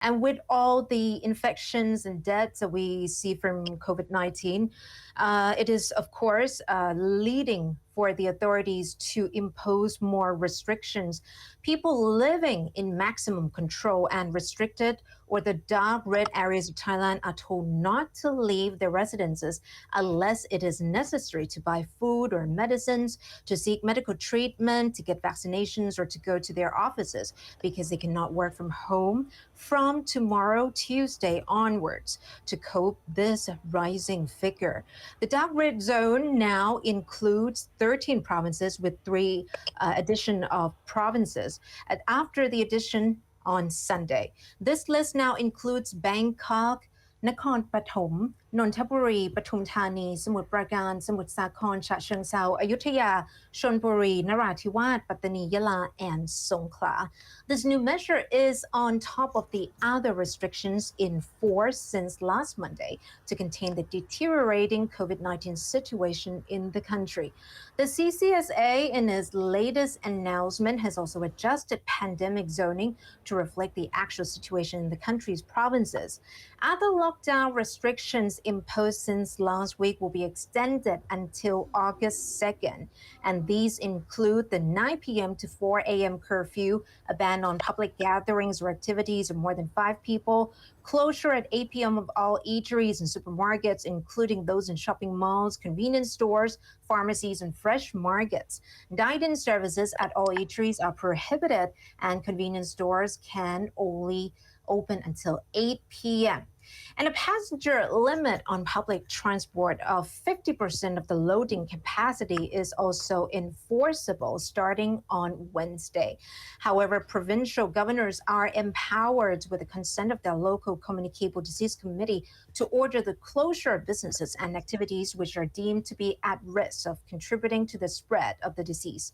And with all the infections and deaths that we see from COVID-19, it is, of course, leading for the authorities to impose more restrictions. People living in maximum control and restricted or the dark red areas of Thailand are told not to leave their residences unless it is necessary to buy food or medicines, to seek medical treatment, to get vaccinations, or to go to their offices because they cannot work from home from tomorrow, Tuesday onwards to cope this rising figure. The dark red zone now includes 13 provinces with three addition of provinces. And after the addition on Sunday, this list now includes Bangkok, นครปฐมนนทบุรีปทุมธานีสมุทรปราการสมุทรสาครฉะเชิงเทราอยุธยาชลบุรีนราธิวาสปัตตานียะลา and Songkhla. This new measure is on top of the other restrictions in force since last Monday to contain the deteriorating COVID-19 situation in the country. The CCSA, in its latest announcement, has also adjusted pandemic zoning to reflect the actual situation in the country's provinces. Other lockdown restrictions imposed since last week will be extended until August 2nd, and these include the 9 p.m. to 4 a.m. curfew, a ban on public gatherings or activities of more than 5 people, closure at 8 p.m. of all eateries and supermarkets, including those in shopping malls, convenience stores, pharmacies, and fresh markets. Dine-in services at all eateries are prohibited, and convenience stores can only open until 8 p.m. And a passenger limit on public transport of 50% of the loading capacity is also enforceable starting on Wednesday. However, provincial governors are empowered with the consent of their local communicable disease committee to order the closure of businesses and activities which are deemed to be at risk of contributing to the spread of the disease.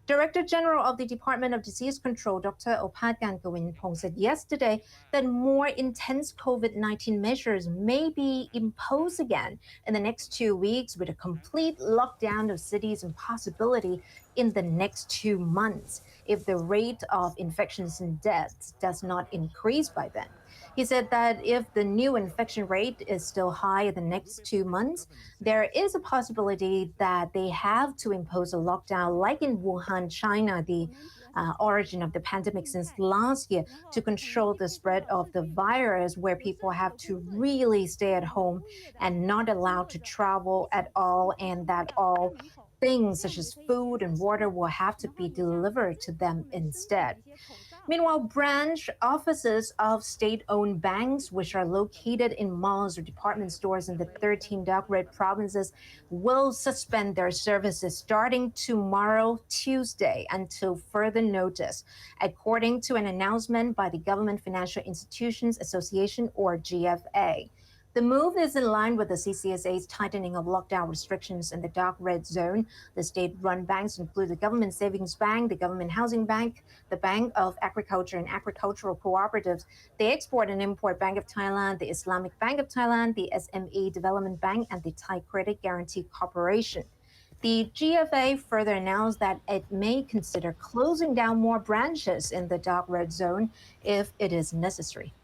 Director General of the Department of Disease Control, Dr. Opat Gawin-Pong, said yesterday that more intense COVID-19 measures may be imposed again in the next 2 weeks, with a complete lockdown of cities and possibility in the next 2 months if the rate of infections and deaths does not increase by then. He said that if the new infection rate is still high in the next 2 months, there is a possibility that they have to impose a lockdown like in Wuhan, China, the origin of the pandemic since last year, to control the spread of the virus, where people have to really stay at home and not allowed to travel at all, and that all things such as food and water will have to be delivered to them instead. Meanwhile, branch offices of state-owned banks, which are located in malls or department stores in the 13 dark red provinces, will suspend their services starting tomorrow, Tuesday, until further notice, according to an announcement by the Government Financial Institutions Association, or GFA. The move is in line with the CCSA's tightening of lockdown restrictions in the dark red zone. The state-run banks include the Government Savings Bank, the Government Housing Bank, the Bank of Agriculture and Agricultural Cooperatives, the Export and Import Bank of Thailand, the Islamic Bank of Thailand, the SME Development Bank, and the Thai Credit Guarantee Corporation. The GFA further announced that it may consider closing down more branches in the dark red zone if it is necessary.